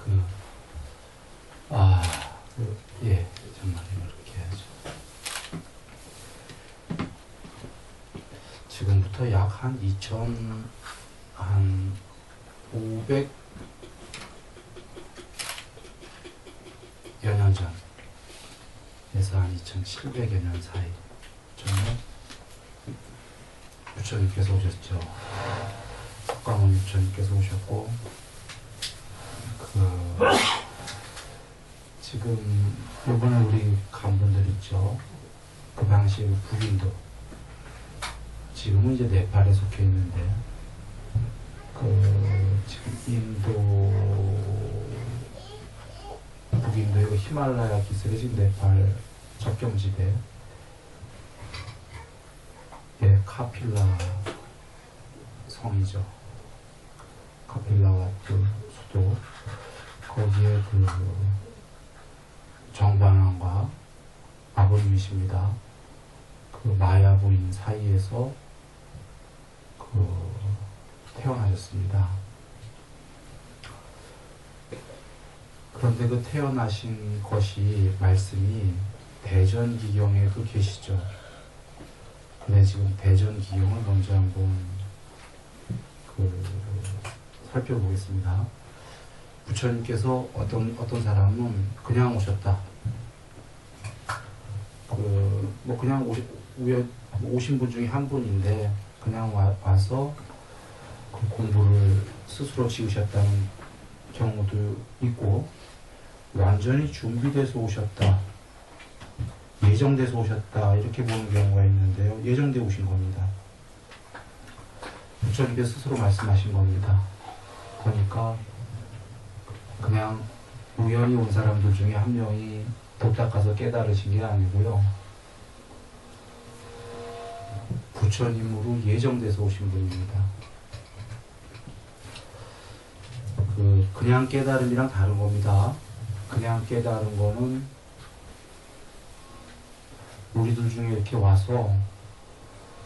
그, 아, 예, 정말 이렇게 해야죠. 지금부터 약 한 500여 년 전에서 한 2700여 년 사이 전에 부처님께서 오셨죠. 석가모니 부처님께서 오셨고, 지금 이번에 우리 간 분들 있죠. 그 당시 북인도, 지금은 이제 네팔에 속해 있는데, 지금 북인도의 히말라야 기슭에 지금 네팔 접경지대, 예, 카필라 성이죠. 카필라와트 수도, 거기에 정방왕과 아버님이십니다. 마야 부인 사이에서 태어나셨습니다. 그런데 그 태어나신 것이 말씀이 대전기경에 계시죠. 근데 지금 대전기경을 먼저 한번 살펴보겠습니다. 부처님께서 어떤 사람은 그냥 오셨다. 그냥 오신 분 중에 한 분인데, 그냥 와서 공부를 스스로 지으셨다는 경우도 있고, 완전히 준비돼서 오셨다, 예정돼서 오셨다, 이렇게 보는 경우가 있는데요. 예정돼 오신 겁니다. 부처님께서 스스로 말씀하신 겁니다. 그러니까 그냥 우연히 온 사람들 중에 한 명이 도닦아서 깨달으신 게 아니고요. 부처님으로 예정돼서 오신 분입니다. 그냥 깨달음이랑 다른 겁니다. 그냥 깨달은 거는 우리들 중에 이렇게 와서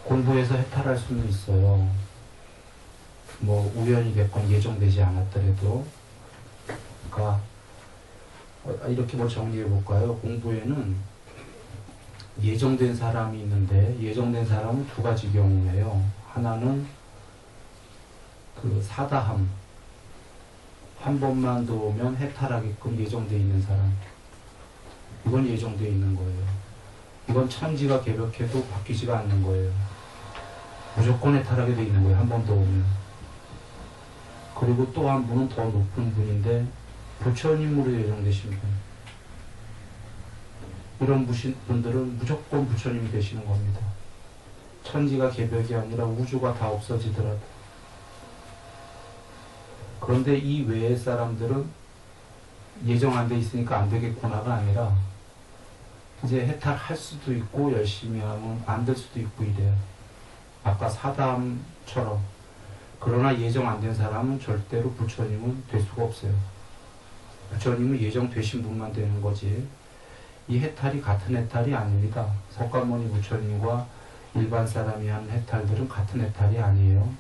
공부해서 해탈할 수는 있어요. 우연히 됐건 예정되지 않았더라도. 그러니까 이렇게 정리해 볼까요? 공부에는 예정된 사람이 있는데, 예정된 사람은 두 가지 경우예요. 하나는 사다함, 한 번만 더 오면 해탈하게끔 예정되어 있는 사람, 이건 예정되어 있는 거예요. 이건 천지가 개벽해도 바뀌지가 않는 거예요. 무조건 해탈하게 되어 있는 거예요, 한 번 더 오면. 그리고 또 한 분은 더 높은 분인데, 부처님으로 예정되신 분. 이런 분들은 무조건 부처님이 되시는 겁니다. 천지가 개벽이 아니라 우주가 다 없어지더라도. 그런데 이 외의 사람들은 예정 안 돼 있으니까 안 되겠구나가 아니라, 이제 해탈할 수도 있고 열심히 하면 안 될 수도 있고 이래요. 아까 사담처럼. 그러나 예정 안 된 사람은 절대로 부처님은 될 수가 없어요. 부처님은 예정되신 분만 되는 거지, 이 해탈이 같은 해탈이 아닙니다. 석가모니 부처님과 일반 사람이 하는 해탈들은 같은 해탈이 아니에요.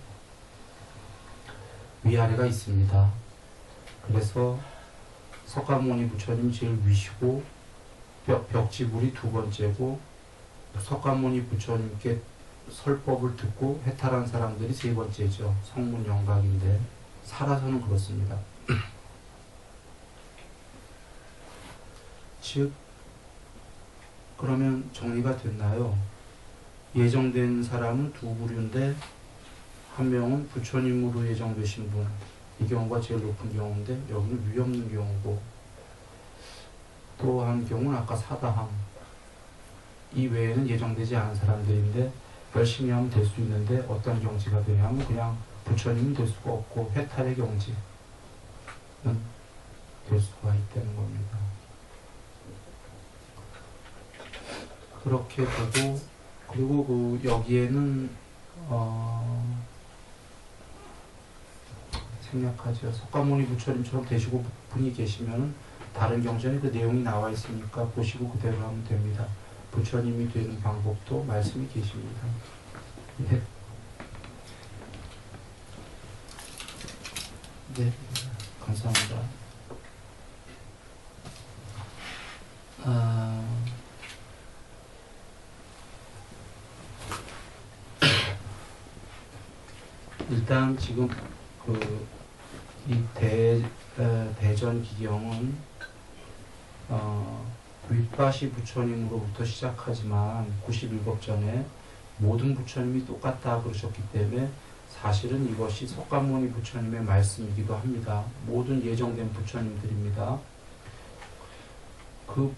위아래가 있습니다. 그래서 석가모니 부처님 제일 위시고, 벽지불이 두 번째고, 석가모니 부처님께 설법을 듣고 해탈한 사람들이 세 번째죠. 성문영각인데, 살아서는 그렇습니다. 즉, 그러면 정리가 됐나요? 예정된 사람은 두 부류인데, 한 명은 부처님으로 예정되신 분, 이 경우가 제일 높은 경우인데, 여기는 위없는 경우고, 또 한 경우는 아까 사다함, 이 외에는 예정되지 않은 사람들인데 열심히 하면 될 수 있는데, 어떤 경지가 되냐면 그냥 부처님이 될 수가 없고 해탈의 경지는 될 수가 있다는 겁니다. 그렇게 되고, 그리고 여기에는 생략하죠. 석가모니 부처님처럼 되시고 분이 계시면 다른 경전에 그 내용이 나와 있으니까 보시고 그대로 하면 됩니다. 부처님이 되는 방법도 말씀이 계십니다. 네. 네, 감사합니다. 일단 지금 이 대전 기경은 윗밭이 부처님으로부터 시작하지만 97법전에 모든 부처님이 똑같다 그러셨기 때문에 사실은 이것이 석가모니 부처님의 말씀이기도 합니다. 모든 예정된 부처님들입니다. 그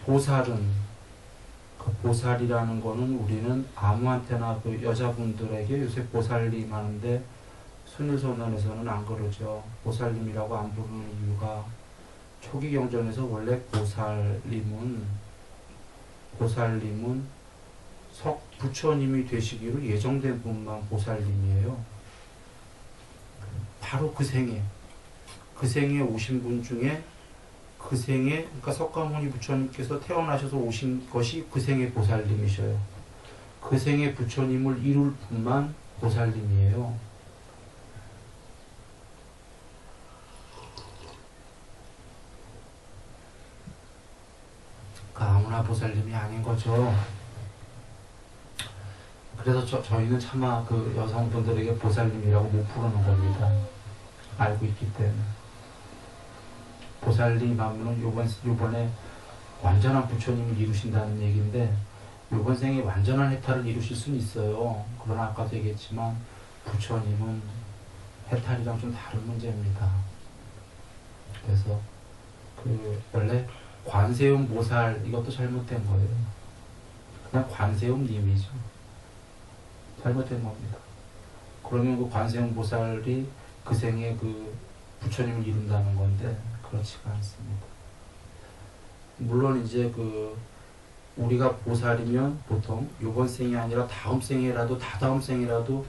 보살이라는 거는 우리는 아무한테나 그 여자분들에게 요새 보살님 하는데 순일선언에서는 안 그러죠. 보살님이라고 안 부르는 이유가 초기 경전에서 원래 보살님은 부처님이 되시기로 예정된 분만 보살님이에요. 바로 그 생에 오신 분 중에 그러니까 석가모니 부처님께서 태어나셔서 오신 것이 그 생의 보살님이셔요. 그 생의 부처님을 이룰 분만 보살님이에요. 아무나 보살님이 아닌 거죠. 그래서 저희는 차마 그 여성분들에게 보살님이라고 못 부르는 겁니다. 알고 있기 때문에. 보살님 하면은 요번에 완전한 부처님을 이루신다는 얘기인데, 요번 생에 완전한 해탈을 이루실 수는 있어요. 그러나 아까도 얘기했지만 부처님은 해탈이랑 좀 다른 문제입니다. 그래서 원래 관세음 보살, 이것도 잘못된 거예요. 그냥 관세음 님이죠. 잘못된 겁니다. 그러면 그 관세음 보살이 그 생에 그 부처님을 이룬다는 건데 그렇지가 않습니다. 물론 이제 우리가 보살이면 보통 요번 생이 아니라 다음 생이라도 다다음 생이라도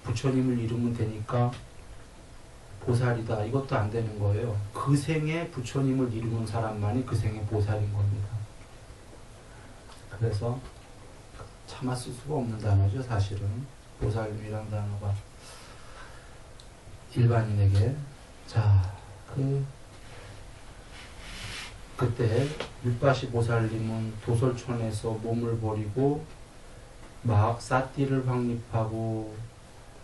부처님을 이루면 되니까 보살이다, 이것도 안 되는 거예요. 그 생에 부처님을 이루는 사람만이 그 생의 보살인 겁니다. 그래서 차마 쓸 수가 없는 단어죠. 사실은 보살님이란 단어가 일반인에게. 자, 그때 윗바시 보살님은 도솔촌에서 몸을 버리고 막 삿띠를 확립하고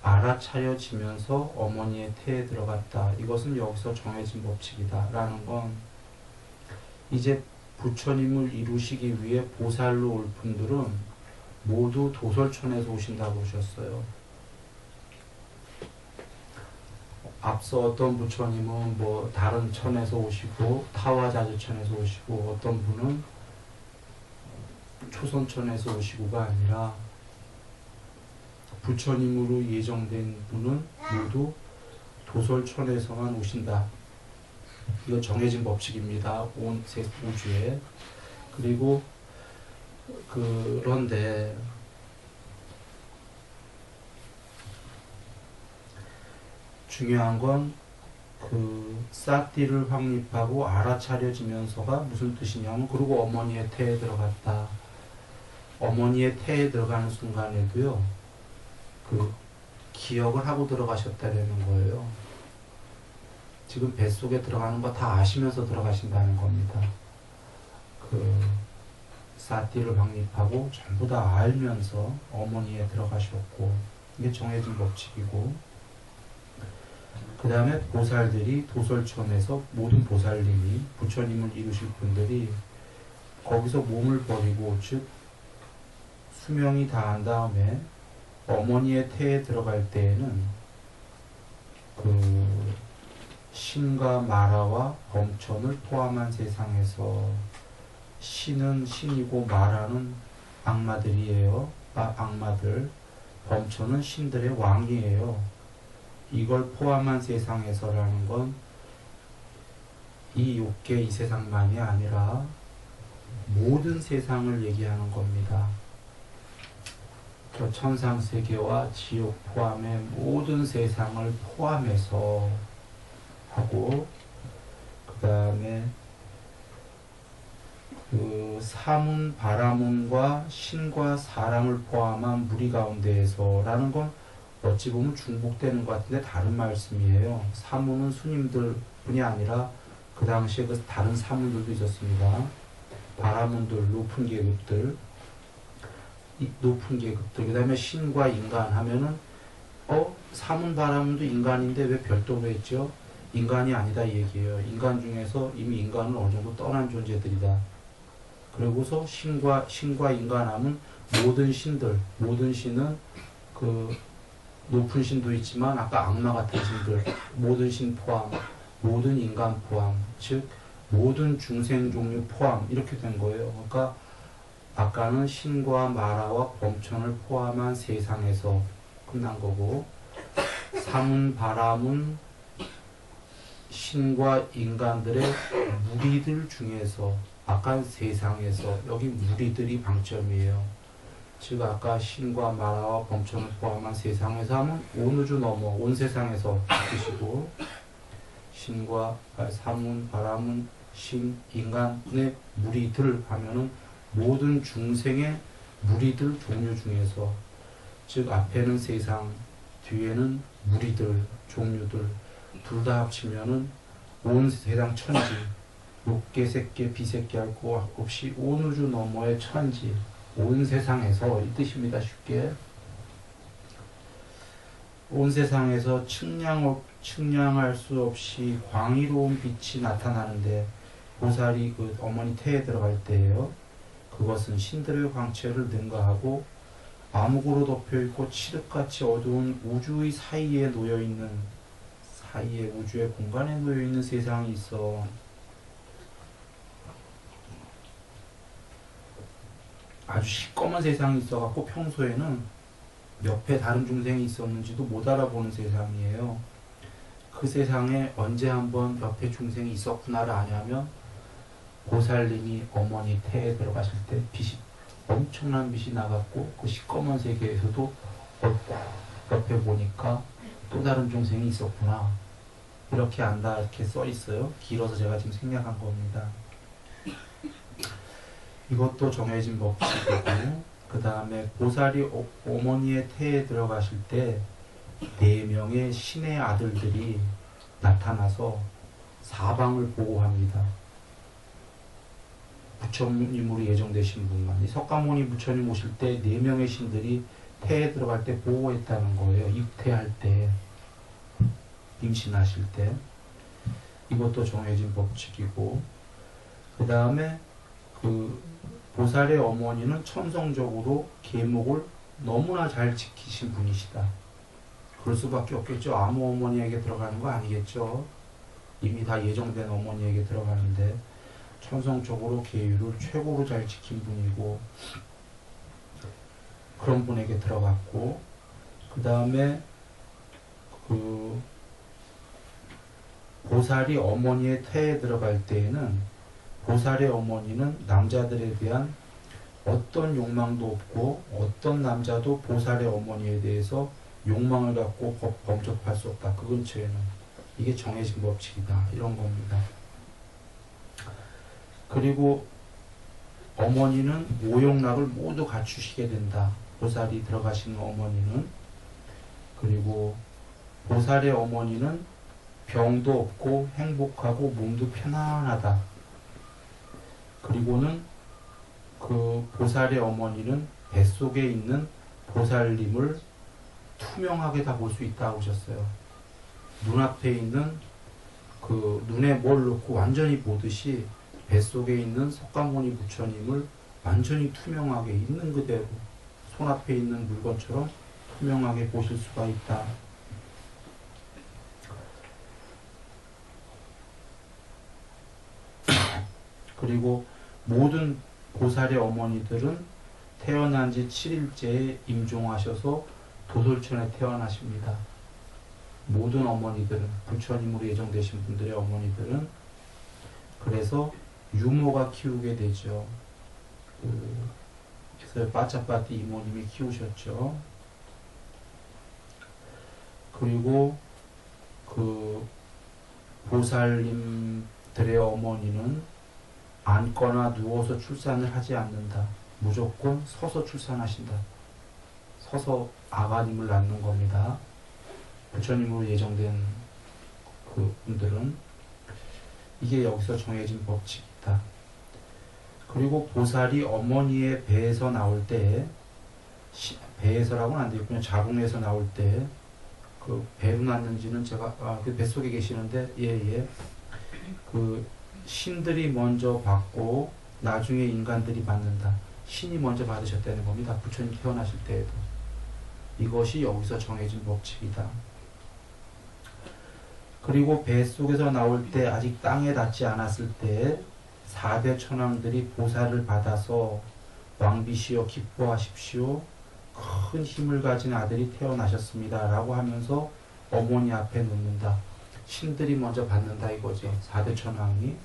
알아차려지면서 어머니의 태에 들어갔다. 이것은 여기서 정해진 법칙이다 라는 건, 이제 부처님을 이루시기 위해 보살로 올 분들은 모두 도솔촌에서 오신다고 하셨어요. 앞서 어떤 부처님은 뭐 다른 천에서 오시고 타와자주천에서 오시고, 어떤 분은 초선천에서 오시고가 아니라 부처님으로 예정된 분은 모두 도솔천에서만 오신다. 이거 정해진 법칙입니다. 온 우주에. 그리고 그런데 중요한 건 삿띠를 확립하고 알아차려지면서가 무슨 뜻이냐면, 그리고 어머니의 태에 들어갔다. 어머니의 태에 들어가는 순간에도요, 기억을 하고 들어가셨다는 거예요. 지금 뱃속에 들어가는 거 다 아시면서 들어가신다는 겁니다. 삿띠를 확립하고 전부 다 알면서 어머니에 들어가셨고, 이게 정해진 법칙이고, 그 다음에 보살들이 도솔천에서 모든 보살님이 부처님을 이루실 분들이 거기서 몸을 버리고, 즉 수명이 다한 다음에 어머니의 태에 들어갈 때에는 신과 마라와 범천을 포함한 세상에서, 신은 신이고 마라는 악마들이에요. 악마들. 범천은 신들의 왕이에요. 이걸 포함한 세상에서라는 건 이 육계 이 세상만이 아니라 모든 세상을 얘기하는 겁니다. 천상세계와 지옥 포함의 모든 세상을 포함해서 하고, 그 다음에 사문, 바라문과 신과 사람을 포함한 무리 가운데에서라는 건 어찌 보면 중복되는 것 같은데 다른 말씀이에요. 사문은 스님들 뿐이 아니라 그 당시에 다른 사문들도 있었습니다. 바라문들, 높은 계급들, 그 다음에 신과 인간 하면은 사문 바라문도 인간인데 왜 별도로 했죠? 인간이 아니다 이 얘기예요. 인간 중에서 이미 인간은 어느 정도 떠난 존재들이다. 그리고서 신과 인간하면 모든 신들, 모든 신은 그 높은 신도 있지만 아까 악마 같은 신들, 모든 신 포함, 모든 인간 포함, 즉 모든 중생 종류 포함 이렇게 된 거예요. 그러니까 아까는 신과 마라와 범천을 포함한 세상에서 끝난 거고, 사문 바라문 신과 인간들의 무리들 중에서 아까 세상에서 여기 무리들이 방점이에요. 즉 아까 신과 마라와 범천을 포함한 세상에서 하면 온 우주 넘어 온 세상에서 뜻이고, 신과 사문 바라문 신 인간의 무리들 하면은 모든 중생의 무리들 종류 중에서, 즉 앞에는 세상 뒤에는 무리들 종류들 둘 다 합치면은 온 세상 천지, 욕계 색계 비색계 할 거 없이 온 우주 너머의 천지 온 세상에서 이 뜻입니다. 쉽게 온 세상에서 측량할 수 없이 광의로운 빛이 나타나는데, 보살이 그 어머니 태에 들어갈 때예요. 그것은 신들의 광채를 능가하고 암흑으로 덮여있고 칠흑같이 어두운 우주의 사이에 놓여있는, 사이에 우주의 공간에 놓여있는 세상이 있어. 아주 시꺼먼 세상이 있어갖고 평소에는 옆에 다른 중생이 있었는지도 못 알아보는 세상이에요. 그 세상에 언제 한번 옆에 중생이 있었구나를 아냐면, 보살님이 어머니 태에 들어가실 때 빛이, 엄청난 빛이 나갔고 그 시꺼먼 세계에서도 옆에 보니까 또 다른 중생이 있었구나 이렇게 안다 이렇게 써 있어요. 길어서 제가 지금 생략한 겁니다. 이것도 정해진 법칙이고, 그 다음에 보살이 어머니의 태에 들어가실 때 4명의 신의 아들들이 나타나서 사방을 보호합니다. 부처님으로 예정되신 분만. 이 석가모니 부처님 오실 때 4명의 신들이 태에 들어갈 때 보호했다는 거예요. 입태할 때, 임신하실 때. 이것도 정해진 법칙이고, 그 다음에 그 보살의 어머니는 천성적으로 계목을 너무나 잘 지키신 분이시다. 그럴 수밖에 없겠죠. 아무 어머니에게 들어가는 거 아니겠죠. 이미 다 예정된 어머니에게 들어가는데 천성적으로 계율을 최고로 잘 지킨 분이고, 그런 분에게 들어갔고, 그 다음에 그 보살이 어머니의 태에 들어갈 때에는, 보살의 어머니는 남자들에 대한 어떤 욕망도 없고 어떤 남자도 보살의 어머니에 대해서 욕망을 갖고 범접할 수 없다. 그 근처에는. 이게 정해진 법칙이다. 이런 겁니다. 그리고 어머니는 오욕락을 모두 갖추시게 된다. 보살이 들어가시는 어머니는. 그리고 보살의 어머니는 병도 없고 행복하고 몸도 편안하다. 그리고는 그 보살의 어머니는 뱃속에 있는 보살님을 투명하게 다 볼 수 있다고 하셨어요. 눈앞에 있는 그 눈에 뭘 넣고 완전히 보듯이 뱃속에 있는 석가모니 부처님을 완전히 투명하게 있는 그대로 손앞에 있는 물건처럼 투명하게 보실 수가 있다. 그리고 모든 보살의 어머니들은 태어난 지 7일째에 임종하셔서 도솔천에 태어나십니다. 모든 어머니들은, 부처님으로 예정되신 분들의 어머니들은. 그래서 유모가 키우게 되죠. 그래서 빠짜빠띠 이모님이 키우셨죠. 그리고 그 보살님들의 어머니는 앉거나 누워서 출산을 하지 않는다. 무조건 서서 출산하신다. 서서 아가님을 낳는 겁니다. 부처님으로 예정된 그 분들은. 이게 여기서 정해진 법칙이다. 그리고 보살이 어머니의 배에서 나올 때, 배에서라고는 안 되겠군요. 자궁에서 나올 때 그 배로 났는지는 제가 그 뱃속에 계시는데 예예 그 신들이 먼저 받고 나중에 인간들이 받는다. 신이 먼저 받으셨다는 겁니다. 부처님 태어나실 때에도. 이것이 여기서 정해진 법칙이다. 그리고 뱃속에서 나올 때 아직 땅에 닿지 않았을 때 4대 천왕들이 보살을 받아서 왕비시여 기뻐하십시오. 큰 힘을 가진 아들이 태어나셨습니다. 라고 하면서 어머니 앞에 놓는다. 신들이 먼저 받는다 이거죠. 4대 천왕이.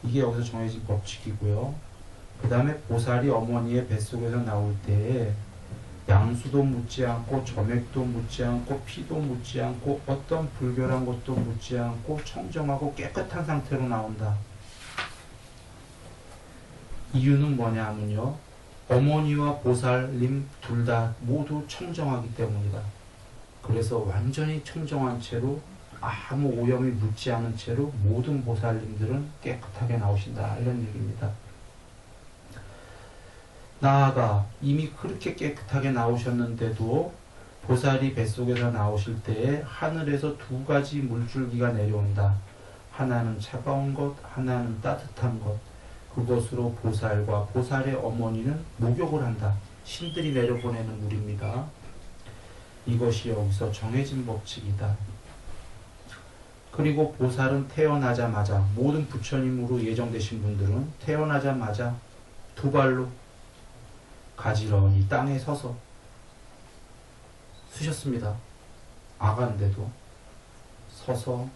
이게 여기서 정해진 법칙이고요. 그 다음에 보살이 어머니의 뱃속에서 나올 때에 양수도 묻지 않고 점액도 묻지 않고 피도 묻지 않고 어떤 불결한 것도 묻지 않고 청정하고 깨끗한 상태로 나온다. 이유는 뭐냐면요. 어머니와 보살님 둘 다 모두 청정하기 때문이다. 그래서 완전히 청정한 채로 아무 오염이 묻지 않은 채로 모든 보살님들은 깨끗하게 나오신다. 이런 얘기입니다. 나아가 이미 그렇게 깨끗하게 나오셨는데도 보살이 뱃속에서 나오실 때에 하늘에서 두 가지 물줄기가 내려온다. 하나는 차가운 것, 하나는 따뜻한 것. 그것으로 보살과 보살의 어머니는 목욕을 한다. 신들이 내려보내는 물입니다. 이것이 여기서 정해진 법칙이다. 그리고 보살은 태어나자마자 모든 부처님으로 예정되신 분들은 태어나자마자 두 발로 가지런히 땅에 서서 쓰셨습니다. 아가인데도 서서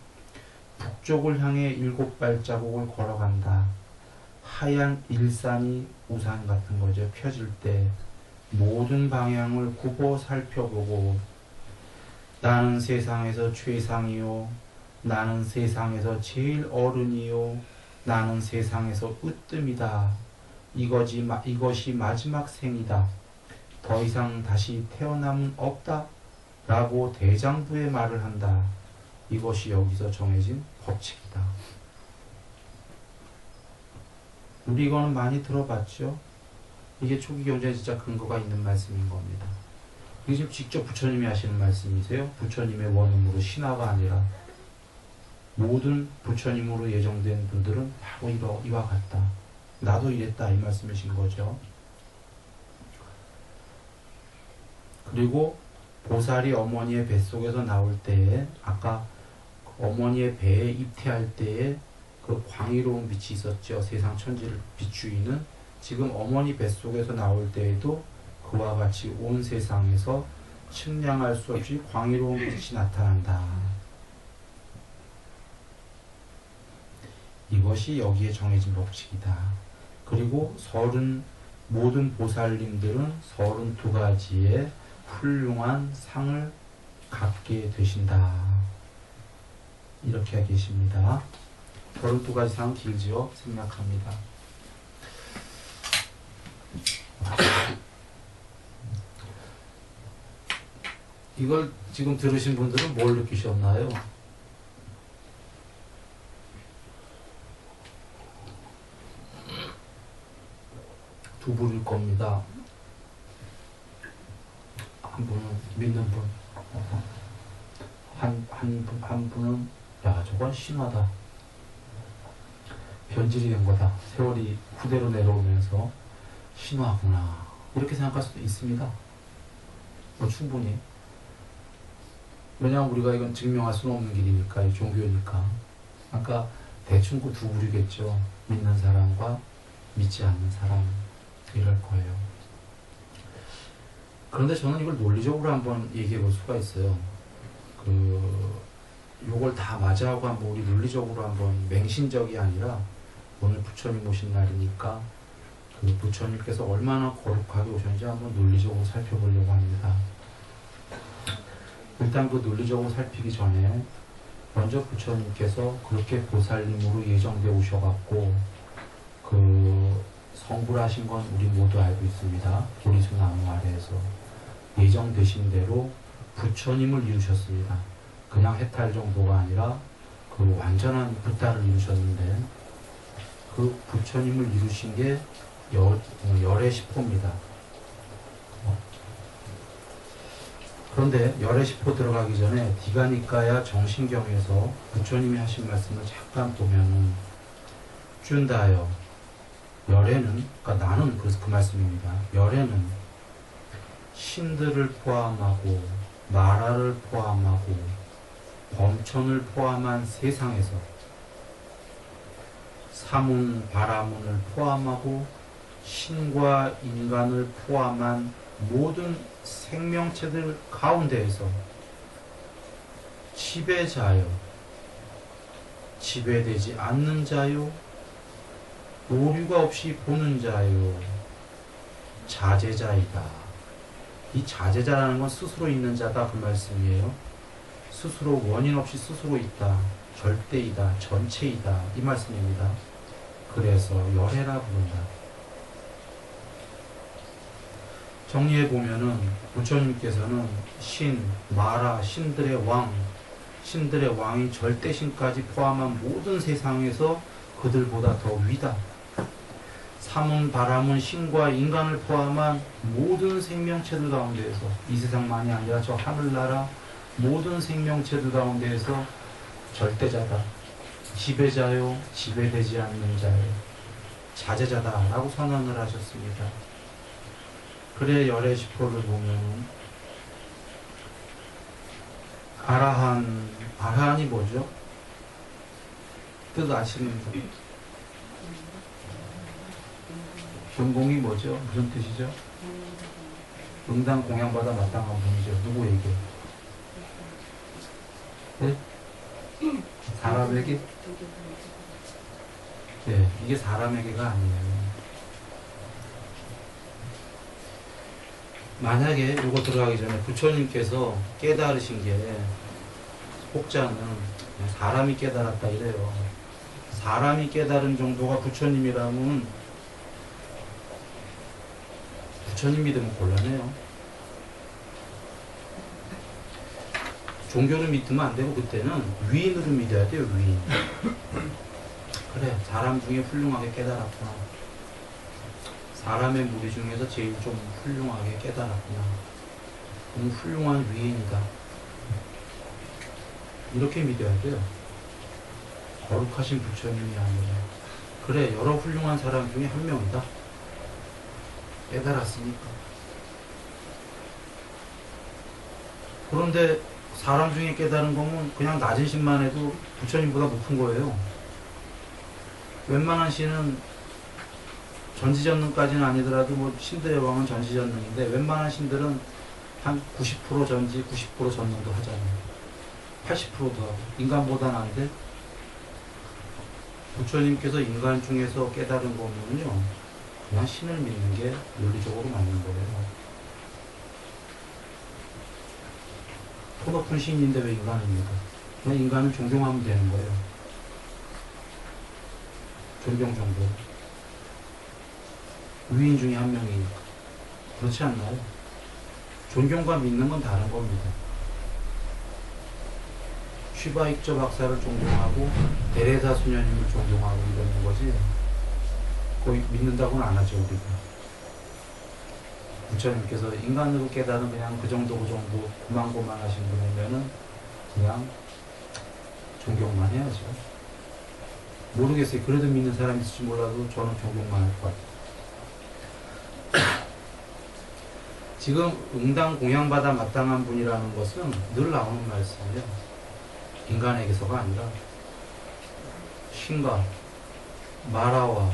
북쪽을 향해 7발자국을 걸어간다. 하얀 일산이 우산 같은 거죠. 펴질 때 모든 방향을 굽어 살펴보고 나는 세상에서 최상이요. 나는 세상에서 제일 어른이요. 나는 세상에서 으뜸이다. 이것이 마지막 생이다. 더 이상 다시 태어남은 없다. 라고 대장부의 말을 한다. 이것이 여기서 정해진 법칙이다. 우리 이거는 많이 들어봤죠? 이게 초기 경전에 진짜 근거가 있는 말씀인 겁니다. 이게 지금 직접 부처님이 하시는 말씀이세요. 부처님의 원음으로 신화가 아니라 모든 부처님으로 예정된 분들은 바로 이와 같다. 나도 이랬다 이 말씀이신 거죠. 그리고 보살이 어머니의 뱃속에서 나올 때에 아까 어머니의 배에 입퇴할 때에 그 광의로운 빛이 있었죠. 세상 천지를 비추이는. 지금 어머니 뱃속에서 나올 때에도 그와 같이 온 세상에서 측량할 수 없이 광의로운 빛이 나타난다. 이것이 여기에 정해진 법칙이다. 그리고 모든 보살님들은 32가지의 훌륭한 상을 갖게 되신다. 이렇게 계십니다. 32가지 상은 길지요? 생략합니다. 이걸 지금 들으신 분들은 뭘 느끼셨나요? 두 분일 겁니다. 한 분은 믿는 분, 한 분은 야 저건 심하다. 변질이 된 거다. 세월이 그대로 내려오면서 신화구나. 이렇게 생각할 수도 있습니다. 충분히. 왜냐하면 우리가 이건 증명할 수는 없는 길이니까, 이 종교니까. 아까 대충 그 두 부류겠죠. 믿는 사람과 믿지 않는 사람. 이럴 거예요. 그런데 저는 이걸 논리적으로 한번 얘기해 볼 수가 있어요. 요걸 다 맞아하고 한번 우리 논리적으로 한번 맹신적이 아니라 오늘 부처님 오신 날이니까 그 부처님께서 얼마나 거룩하게 오셨는지 한번 논리적으로 살펴보려고 합니다. 일단 그 논리적으로 살피기 전에 먼저 부처님께서 그렇게 보살님으로 예정되어 오셔갖고 성불하신 건 우리 모두 알고 있습니다. 보리수 나무 아래에서 예정되신 대로 부처님을 이루셨습니다. 그냥 해탈 정도가 아니라 그 완전한 부타를 이루셨는데 그 부처님을 이루신 게 열의 10호입니다. 그런데 열애시포 들어가기 전에 디가니까야 정신경에서 부처님이 하신 말씀을 잠깐 보면은 준다요. 열애는, 그러니까 나는 그래서 그 말씀입니다. 열애는 신들을 포함하고 나라를 포함하고 범천을 포함한 세상에서 사문, 바라문을 포함하고 신과 인간을 포함한 모든 생명체들 가운데에서 지배자요, 지배되지 않는 자요, 오류가 없이 보는 자요, 자제자이다. 이 자제자라는 건 스스로 있는 자다 그 말씀이에요. 스스로 원인 없이 스스로 있다. 절대이다. 전체이다. 이 말씀입니다. 그래서 열애라 부른다. 정리해보면은 부처님께서는 신, 마라, 신들의 왕, 신들의 왕인 절대신까지 포함한 모든 세상에서 그들보다 더 위다. 사문, 바라문, 신과 인간을 포함한 모든 생명체들 가운데에서 이 세상만이 아니라 저 하늘나라 모든 생명체들 가운데에서 절대자다. 지배자요, 지배되지 않는 자요, 자제자다 라고 선언을 하셨습니다. 그래 열애시포를 보면 아라한이 뭐죠? 뜻 아시는 분? 전공이 뭐죠? 무슨 뜻이죠? 응당 공양받아 마땅한 분이죠. 누구 얘기? 네? 사람에게? 네, 이게 사람에게가 아니에요. 만약에 이거 들어가기 전에 부처님께서 깨달으신 게 혹자는 사람이 깨달았다 이래요. 사람이 깨달은 정도가 부처님이라면 부처님 믿으면 곤란해요. 종교를 믿으면 안 되고 그때는 위인으로 믿어야 돼요. 위인. 그래, 사람 중에 훌륭하게 깨달았구나. 사람의 무리 중에서 제일 좀 훌륭하게 깨달았구나. 너무 훌륭한 위인이다. 이렇게 믿어야 돼요. 거룩하신 부처님이 아니라. 그래, 여러 훌륭한 사람 중에 한 명이다. 깨달았으니까. 그런데 사람 중에 깨달은 거면 그냥 낮은 신만 해도 부처님보다 높은 거예요. 웬만한 신은 전지전능까지는 아니더라도 뭐 신들의 왕은 전지전능인데 웬만한 신들은 한 90% 전지, 90% 전능도 하잖아요. 80%도 하고. 인간보다는 안 돼? 부처님께서 인간 중에서 깨달은 거면요, 그냥 신을 믿는 게 논리적으로 맞는 거예요. 더 높은 신인데 왜 인간입니까? 그냥 인간을 존경하면 되는 거예요. 존경 정도. 위인 중에 한 명이니까. 그렇지 않나요? 존경과 믿는 건 다른 겁니다. 슈바익저 박사를 존경하고 데레사 수녀님을 존경하고 이러는 거지. 거의 믿는다고는 안 하죠, 우리가. 부처님께서 인간으로 깨달은 그냥 그 정도 고만고만하신 분이면은 그냥 존경만 해야죠. 모르겠어요. 그래도 믿는 사람이 있을지 몰라도 저는 존경만 할 것 같아요. 지금 응당 공양받아 마땅한 분이라는 것은 늘 나오는 말씀이에요. 인간에게서가 아니라 신과 마라와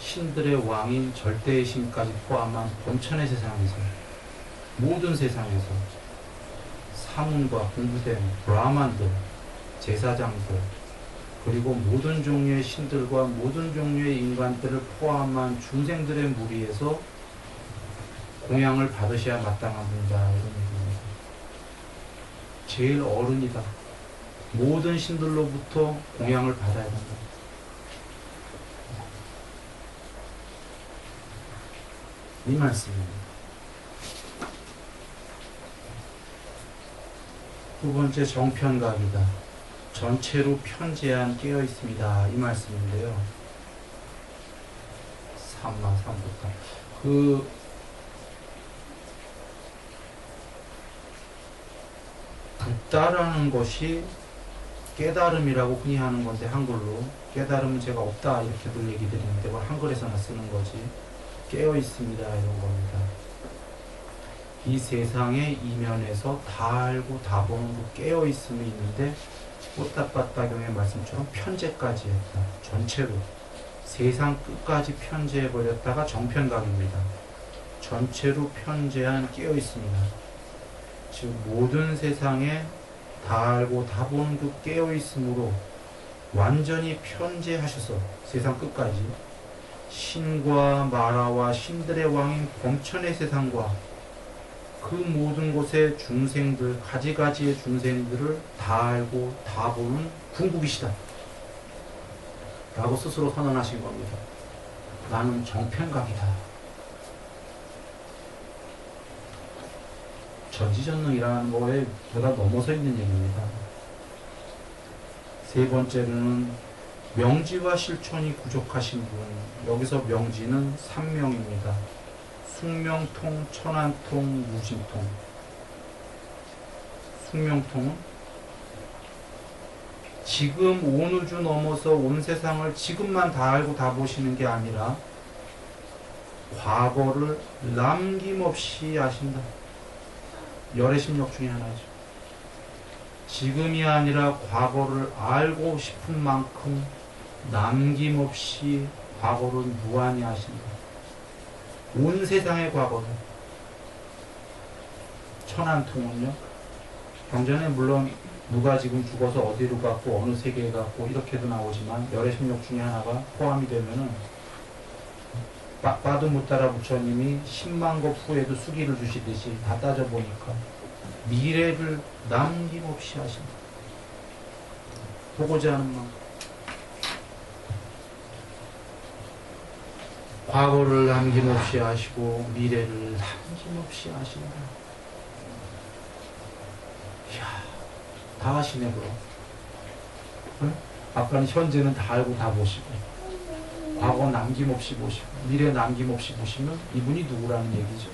신들의 왕인 절대의 신까지 포함한 범천의 세상에서, 모든 세상에서 사문과 공부된 브라만들, 제사장들, 그리고 모든 종류의 신들과 모든 종류의 인간들을 포함한 중생들의 무리에서 공양을 받으셔야 마땅한 분이다, 이런 얘기입니다. 제일 어른이다. 모든 신들로부터 공양을 받아야 된다. 이 말씀입니다. 두 번째, 정편각이다. 전체로 편제한 깨어 있습니다. 이 말씀인데요. 삼부터. 없다라는 것이 깨달음이라고 흔히 하는 건데, 한글로 깨달음은 제가 없다 이렇게 늘 얘기 드리는데, 그걸 한글에서나 쓰는 거지. 깨어 있습니다 이런 겁니다. 이 세상의 이면에서 다 알고 다 보는 그 깨어 있음이 있는데, 꽃다빠따경의 말씀처럼 편제까지 했다. 전체로 세상 끝까지 편제해 버렸다가 정편각입니다. 전체로 편제한 깨어 있습니다. 즉 모든 세상에 다 알고 다 보는 그 깨어 있음으로 완전히 편제하셔서 세상 끝까지 신과 마라와 신들의 왕인 범천의 세상과 그 모든 곳의 중생들, 가지가지의 중생들을 다 알고 다 보는 궁극이시다 라고 스스로 선언하신 겁니다. 나는 정편각이다. 전지전능이라는 거에 보다 넘어서 있는 얘기입니다. 세 번째로는 명지와 실천이 부족하신 분. 여기서 명지는 삼명입니다. 숙명통, 천안통, 무진통. 숙명통은 지금 온 우주 넘어서 온 세상을 지금만 다 알고 다 보시는 게 아니라 과거를 남김없이 아신다. 열의 심력 중에 하나죠. 지금이 아니라 과거를 알고 싶은 만큼 남김없이 과거를 무한히 아신다. 온 세상의 과거를. 천안통은요, 경전에 물론 누가 지금 죽어서 어디로 갔고 어느 세계에 갔고 이렇게도 나오지만 열의 심력 중에 하나가 포함이 되면은 빠두무따라 부처님이 10만 급 후에도 수기를 주시듯이 다 따져보니까 미래를 남김없이 하신다. 보고자 하는 만큼. 과거를 남김없이 하시고 미래를 남김없이 하신다. 이야, 다 하시네 그럼. 응? 아까는 현재는 다 알고 다 보시고 과거 남김없이 보시고 미래 남김없이 보시면 이분이 누구라는 얘기죠.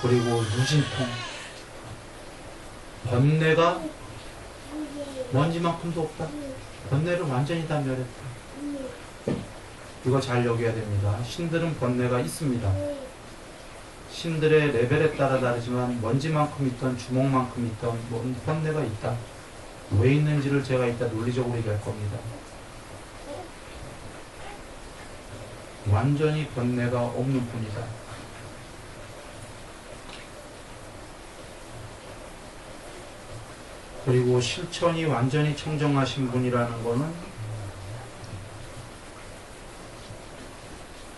그리고 무진통. 번뇌가 먼지만큼도 없다. 번뇌를 완전히 다 멸했다. 이거 잘 여겨야 됩니다. 신들은 번뇌가 있습니다. 신들의 레벨에 따라 다르지만 먼지만큼 있던 주먹만큼 있던 번뇌가 있다. 왜 있는지를 제가 이따 논리적으로 얘기할 겁니다. 완전히 번뇌가 없는 분이다. 그리고 실천이 완전히 청정하신 분이라는 것은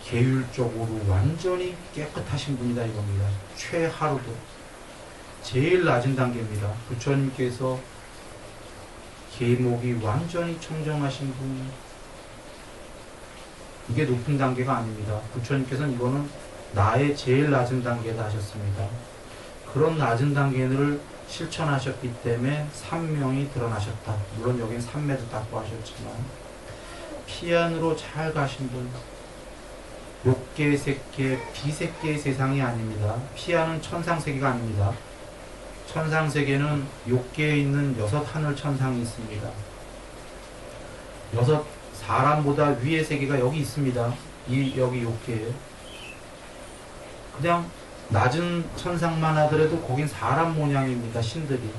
계율적으로 완전히 깨끗하신 분이다 이겁니다. 최하루도 제일 낮은 단계입니다. 부처님께서 계목이 완전히 청정하신 분, 이게 높은 단계가 아닙니다. 부처님께서는 이거는 나의 제일 낮은 단계다 하셨습니다. 그런 낮은 단계를 실천하셨기 때문에 삼명이 드러나셨다. 물론 여기는 삼매도 닦고 하셨지만 피안으로 잘 가신 분, 욕계, 색계, 비색계의 세상이 아닙니다. 피안은 천상세계가 아닙니다. 천상세계는 욕계에 있는 6 하늘 천상이 있습니다. 6 사람보다 위의 세계가 여기 있습니다. 여기 욕계에. 그냥 낮은 천상만 하더라도 거긴 사람 모양입니다. 신들이.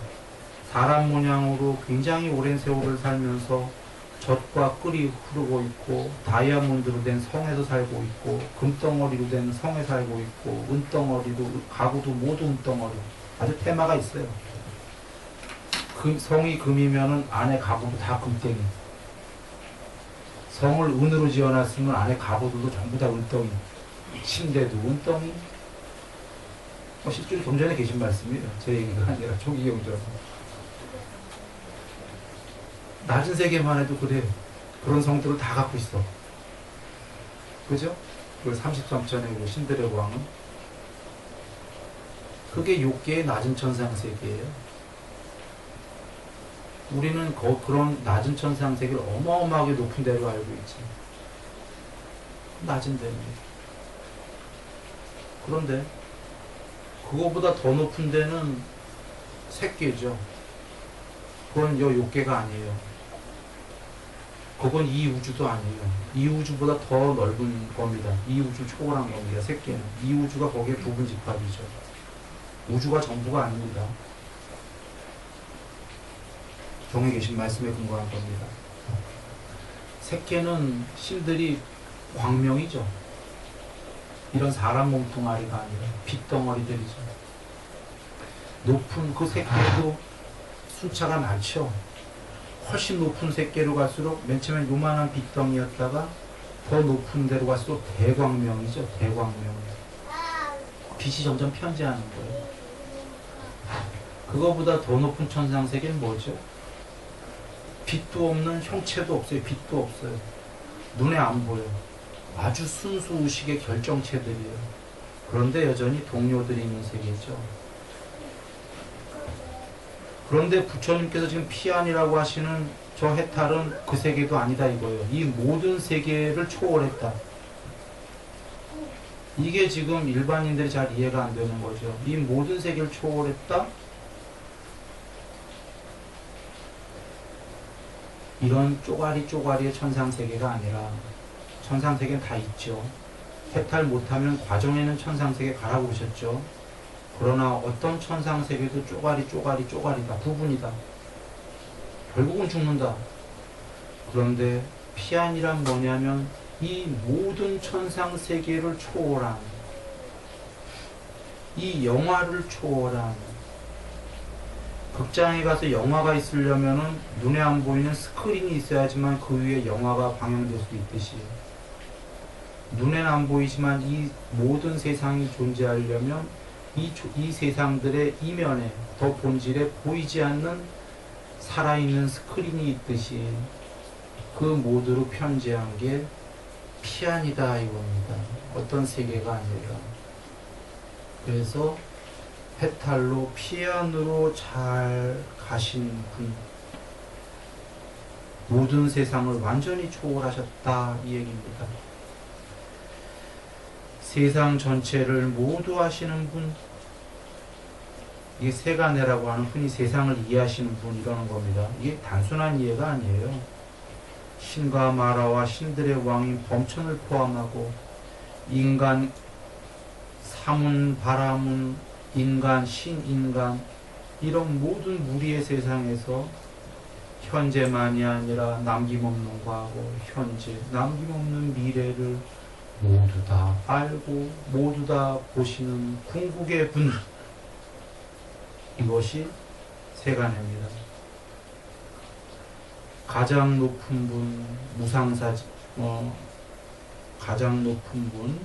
사람 모양으로 굉장히 오랜 세월을 살면서 젖과 꿀이 흐르고 있고 다이아몬드로 된 성에서 살고 있고 금덩어리로 된 성에 살고 있고 은덩어리도 가구도 모두 은덩어리. 아주 테마가 있어요. 성이 금이면은 안에 가구도 다 금땡이. 성을 은으로 지어놨으면 안에 가구들도 전부 다 은덩이. 침대도 은덩이. 실제로 좀 전에 계신 말씀이에요. 제 얘기가 아니라 초기 경전. 낮은 세계만 해도 그래. 그런 성들을 다 갖고 있어. 그죠? 그 33천의 신들의 왕은 그게 욕계의 낮은 천상 세계예요. 우리는 그런 낮은 천상 세계를 어마어마하게 높은 데로 알고 있지. 낮은 데입니다. 그런데 그거보다 더 높은 데는 색계죠. 그건 요 욕계가 아니에요. 그건 이 우주도 아니에요. 이 우주보다 더 넓은 겁니다. 이 우주 초월한 겁니다. 색계는. 이 우주가 거기에 부분집합이죠. 우주가 전부가 아닙니다. 종에 계신 말씀에 근거한 겁니다. 색계는 신들이 광명이죠. 이런 사람 몸뚱아리가 아니라 빛덩어리들이죠. 높은 그 색계도 숫자가 많죠. 훨씬 높은 색계로 갈수록 맨 처음엔 요만한 빛덩이였다가 더 높은 데로 갈수록 대광명이죠. 대광명. 빛이 점점 편재하는 거예요. 그거보다 더 높은 천상세계는 뭐죠? 빛도 없는 형체도 없어요. 빛도 없어요. 눈에 안 보여요. 아주 순수의식의 결정체들이에요. 그런데 여전히 동료들이 있는 세계죠. 그런데 부처님께서 지금 피안이라고 하시는 저 해탈은 그 세계도 아니다 이거예요. 이 모든 세계를 초월했다. 이게 지금 일반인들이 잘 이해가 안 되는 거죠. 이 모든 세계를 초월했다? 이런 쪼가리의 천상세계가 아니라 천상세계는 다 있죠. 해탈 못하면 과정에는 천상세계 가라고 그러셨죠. 그러나 어떤 천상세계도 쪼가리다. 부분이다. 결국은 죽는다. 그런데 피안이란 뭐냐면 이 모든 천상세계를 초월한, 이 영화를 초월한, 극장에 가서 영화가 있으려면은 눈에 안 보이는 스크린이 있어야지만 그 위에 영화가 방영될 수 있듯이, 눈에는 안 보이지만 이 모든 세상이 존재하려면 이 세상들의 이면에, 더 본질에 보이지 않는 살아있는 스크린이 있듯이 그 모두로 편재한 게 피안이다 이겁니다. 어떤 세계가 아니라. 그래서 해탈로 피안으로 잘 가신 분, 모든 세상을 완전히 초월하셨다 이 얘기입니다. 세상 전체를 모두 하시는 분, 이게 세간해라고 하는 흔히 세상을 이해하시는 분 이러는 겁니다. 이게 단순한 이해가 아니에요. 신과 마라와 신들의 왕인 범천을 포함하고 인간, 사문, 바라문, 인간, 신인간 이런 모든 무리의 세상에서 현재만이 아니라 남김없는 과거, 현재, 남김없는 미래를 모두 다 알고 모두 다 보시는 궁극의 분, 이것이 세간입니다. 가장 높은 분, 무상사지, 가장 높은 분,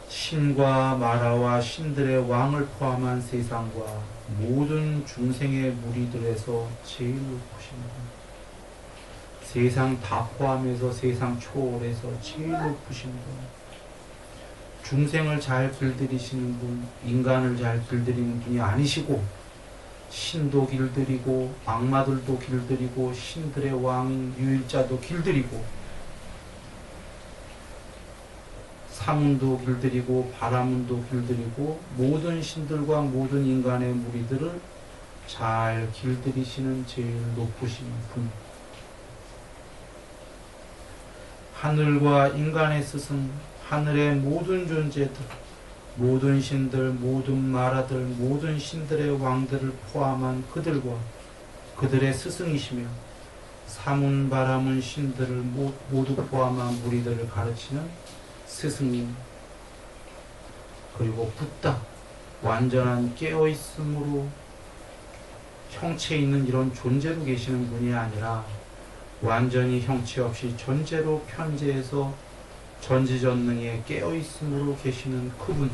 신과 마라와 신들의 왕을 포함한 세상과 모든 중생의 무리들에서 제일 높으신 분, 세상 다 포함해서 세상 초월해서 제일 높으신 분, 중생을 잘 길들이시는 분, 인간을 잘 길들이는 분이 아니시고 신도 길들이고 악마들도 길들이고 신들의 왕인 유일자도 길들이고 사문도 길들이고 바라문도 길들이고 모든 신들과 모든 인간의 무리들을 잘 길들이시는 제일 높으신 분, 하늘과 인간의 스승, 하늘의 모든 존재들, 모든 신들, 모든 마라들, 모든 신들의 왕들을 포함한 그들과 그들의 스승이시며 사문, 바라문, 신들을 모두 포함한 무리들을 가르치는 스승님, 그리고 붓다 완전한 깨어있음으로 형체 있는 이런 존재로 계시는 분이 아니라 완전히 형체 없이 전제로 편재해서 전지전능에 깨어있음으로 계시는 그분,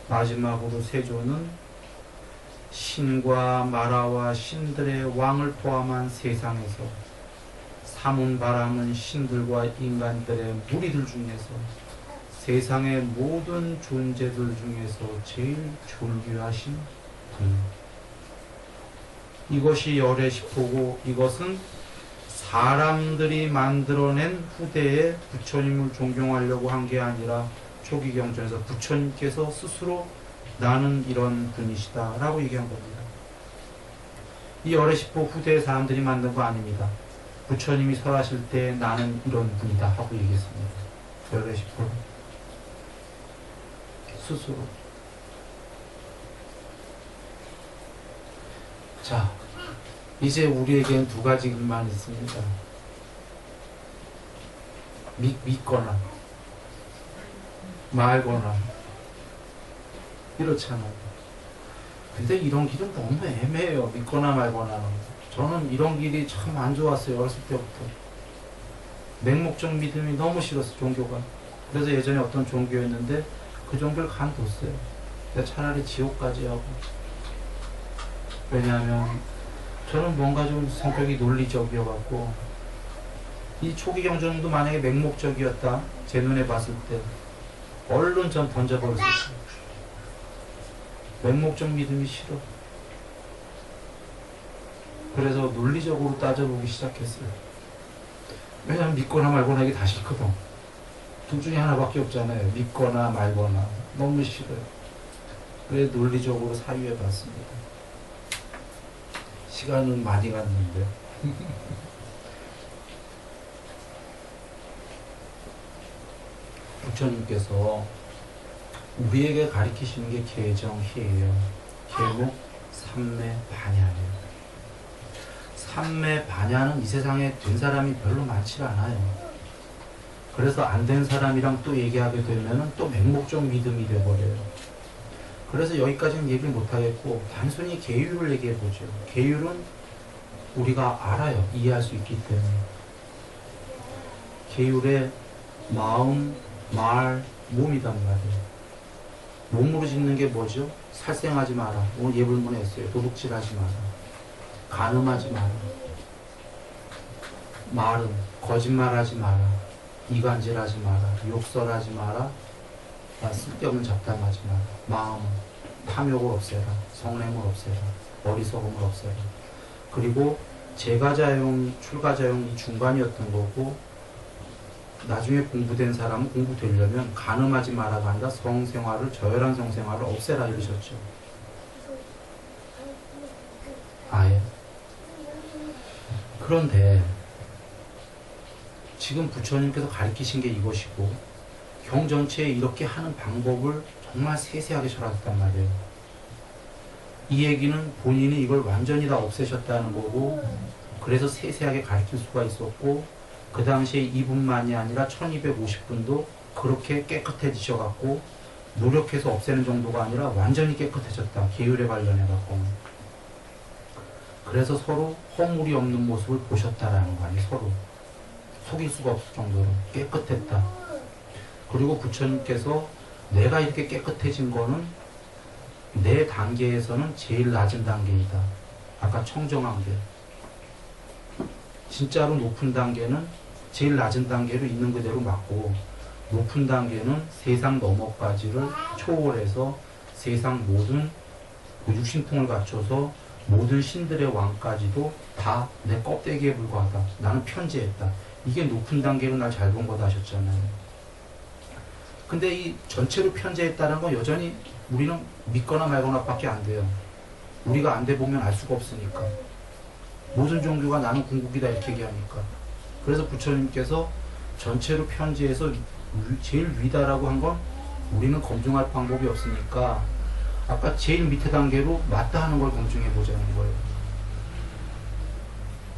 마지막으로 세조는 신과 마라와 신들의 왕을 포함한 세상에서 사문, 바람은 신들과 인간들의 무리들 중에서 세상의 모든 존재들 중에서 제일 존귀하신 분, 이것이 열애식포고 이것은 사람들이 만들어낸 후대에 부처님을 존경하려고 한 게 아니라 초기 경전에서 부처님께서 스스로 나는 이런 분이시다 라고 얘기한 겁니다. 이 어레시포 후대 사람들이 만든 거 아닙니다. 부처님이 설하실 때 나는 이런 분이다 하고 얘기했습니다. 어레시포 스스로. 자, 이제 우리에게는 두 가지 길만 있습니다. 믿거나 말거나 이렇잖아요. 근데 이런 길은 너무 애매해요. 믿거나 말거나. 저는 이런 길이 참 안 좋았어요. 어렸을 때부터. 맹목적 믿음이 너무 싫었어요. 종교가. 그래서 예전에 어떤 종교였는데 그 종교를 간뒀어요. 차라리 지옥까지 하고. 왜냐하면 저는 뭔가 좀 성격이 논리적이어갖고 이 초기 경전도 만약에 맹목적이었다 제 눈에 봤을 때 얼른 전 던져버렸을 거예요. 맹목적 믿음이 싫어. 그래서 논리적으로 따져보기 시작했어요. 왜냐하면 믿거나 말거나 이게 다 싫거든. 둘 중에 하나밖에 없잖아요. 믿거나 말거나. 너무 싫어요. 그래서 논리적으로 사유해봤습니다. 시간은 많이 갔는데 부처님께서 우리에게 가르치시는 게 계정희예요. 계목 삼매 반야예요. 삼매 반야는 이 세상에 된 사람이 별로 많지 않아요. 그래서 안 된 사람이랑 또 얘기하게 되면 또 맹목적 믿음이 돼버려요. 그래서 여기까지는 얘기를 못하겠고 단순히 계율을 얘기해보죠. 계율은 우리가 알아요. 이해할 수 있기 때문에. 계율의 마음, 말, 몸이단 말이에요. 몸으로 짓는 게 뭐죠? 살생하지 마라. 오늘 예불문에 했어요. 도둑질하지 마라. 간음하지 마라. 말은 거짓말하지 마라. 이간질하지 마라. 욕설하지 마라. 쓸데없는 잡담하지 마라. 마음은 탐욕을 없애라. 성냄을 없애라. 어리석음을 없애라. 그리고 제가자용, 출가자용 이 중간이었던 거고 나중에 공부된 사람은 공부되려면 간음하지 마라가 아니라 성생활을 저열한 성생활을 없애라 이러셨죠. 아예. 그런데 지금 부처님께서 가르치신 게 이것이고 경 전체에 이렇게 하는 방법을 정말 세세하게 설하셨단 말이에요. 이 얘기는 본인이 이걸 완전히 다 없애셨다는 거고 그래서 세세하게 가르칠 수가 있었고 그 당시에 2분만이 아니라 1250분도 그렇게 깨끗해지셔갖고 노력해서 없애는 정도가 아니라 완전히 깨끗해졌다. 계율에 관련해갖고. 그래서 서로 허물이 없는 모습을 보셨다라는 거 아니에요. 서로. 속일 수가 없을 정도로 깨끗했다. 그리고 부처님께서 내가 이렇게 깨끗해진 거는 내 단계에서는 제일 낮은 단계이다. 아까 청정한 게. 진짜로 높은 단계는 제일 낮은 단계로 있는 그대로 맞고 높은 단계는 세상 너머까지를 초월해서 세상 모든 육신통을 갖춰서 모든 신들의 왕까지도 다 내 껍데기에 불과하다. 나는 편재했다. 이게 높은 단계로 날 잘 본 거다 하셨잖아요. 근데 이 전체로 편재했다는 건 여전히 우리는 믿거나 말거나 밖에 안 돼요. 우리가 안 돼 보면 알 수가 없으니까. 모든 종교가 나는 궁극이다 이렇게 얘기하니까. 그래서 부처님께서 전체로 편지해서 제일 위다라고 한 건 우리는 검증할 방법이 없으니까 아까 제일 밑에 단계로 맞다 하는 걸 검증해 보자는 거예요.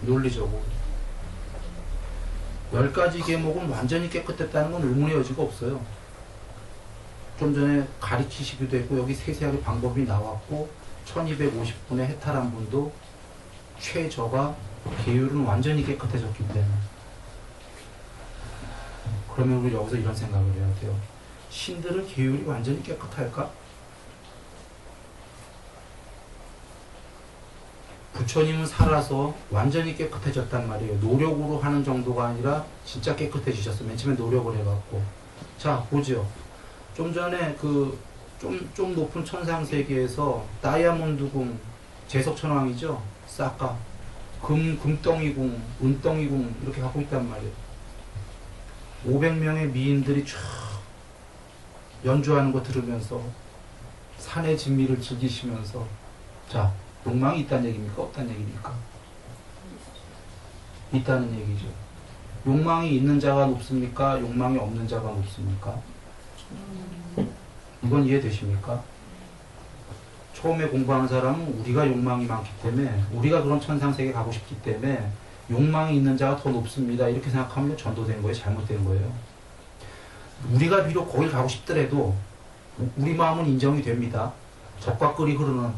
논리적으로. 10가지 계목은 완전히 깨끗했다는 건 의문의 여지가 없어요. 좀 전에 가르치시기도 했고 여기 세세하게 방법이 나왔고 1250분에 해탈한 분도 최저가 계율은 완전히 깨끗해졌기 때문에. 그러면 우리 여기서 이런 생각을 해야 돼요. 신들은 계율이 완전히 깨끗할까? 부처님은 살아서 완전히 깨끗해졌단 말이에요. 노력으로 하는 정도가 아니라 진짜 깨끗해지셨어요. 맨 처음에 노력을 해갖고. 자, 보죠. 좀 전에 좀 높은 천상세계에서 다이아몬드궁, 제석천왕이죠. 싹가. 금덩이궁, 은덩이궁 이렇게 갖고 있단 말이에요. 500명의 미인들이 쫙 연주하는 거 들으면서 산의 진미를 즐기시면서 자, 욕망이 있다는 얘기입니까? 없다는 얘기입니까? 있다는 얘기죠. 욕망이 있는 자가 높습니까? 욕망이 없는 자가 높습니까? 이건 이해되십니까? 처음에 공부하는 사람은 우리가 욕망이 많기 때문에 우리가 그런 천상세계 가고 싶기 때문에 욕망이 있는 자가 더 높습니다. 이렇게 생각하면 전도된 거예요? 잘못된 거예요? 우리가 비록 거길 가고 싶더라도 우리 마음은 인정이 됩니다. 적과 꿀이 흐르는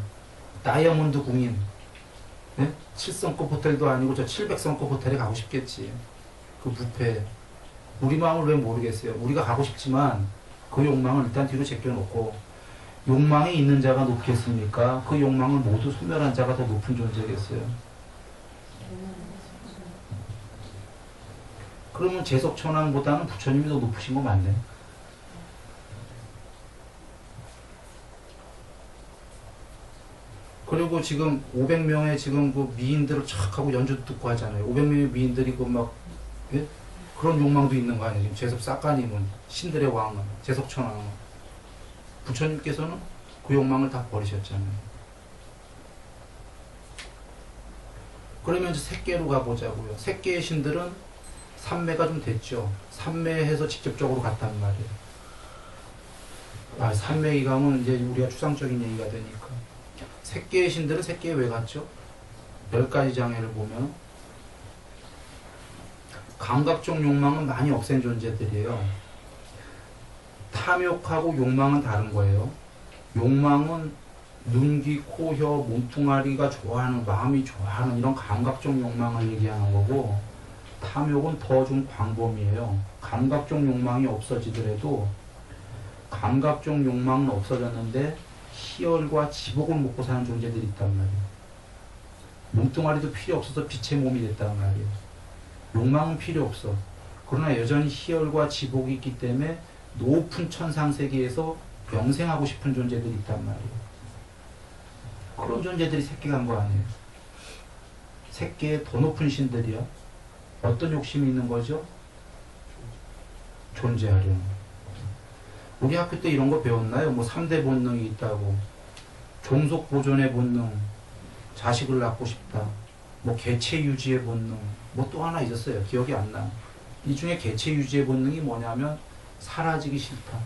다이아몬드 궁인, 네? 7성급 호텔도 아니고 저 700성급 호텔에 가고 싶겠지. 그 뷔페. 우리 마음을 왜 모르겠어요? 우리가 가고 싶지만 그 욕망을 일단 뒤로 제껴놓고 욕망이 있는 자가 높겠습니까? 그 욕망을 모두 소멸한 자가 더 높은 존재겠어요. 그러면 재석천왕보다는 부처님이 더 높으신 거 맞네. 그리고 지금 500명의 지금 그 미인들을 촥 하고 연주 듣고 하잖아요. 500명의 미인들이 그 막, 예? 그런 욕망도 있는 거 아니에요. 지금 제섭 싹가님은, 신들의 왕은, 재석천왕은. 부처님께서는 그 욕망을 다 버리셨잖아요. 그러면 이제 색계로 가보자고요. 색계의 신들은 삼매가 좀 됐죠. 삼매해서 직접적으로 갔단 말이에요. 아, 삼매 이강은 이제 우리가 추상적인 얘기가 되니까. 색계의 신들은 색계에 왜 갔죠? 10가지 장애를 보면 감각적 욕망은 많이 없앤 존재들이에요. 탐욕하고 욕망은 다른 거예요. 욕망은 눈, 귀, 코, 혀, 몸뚱아리가 좋아하는, 마음이 좋아하는 이런 감각적 욕망을 얘기하는 거고, 탐욕은 더 좀 광범위해요. 감각적 욕망이 없어지더라도 감각적 욕망은 없어졌는데 희열과 지복을 먹고 사는 존재들이 있단 말이에요. 몸뚱아리도 필요 없어서 빛의 몸이 됐단 말이에요. 욕망은 필요 없어. 그러나 여전히 희열과 지복이 있기 때문에 높은 천상세계에서 영생하고 싶은 존재들이 있단 말이에요. 그런 존재들이 새끼 간 거 아니에요. 새끼의 더 높은 신들이요. 어떤 욕심이 있는 거죠? 존재하려는. 우리 학교 때 이런 거 배웠나요? 뭐 3대 본능이 있다고. 종속 보존의 본능, 자식을 낳고 싶다. 뭐 개체 유지의 본능, 뭐 또 하나 있었어요. 기억이 안 나. 이 중에 개체 유지의 본능이 뭐냐면 사라지기 싫다.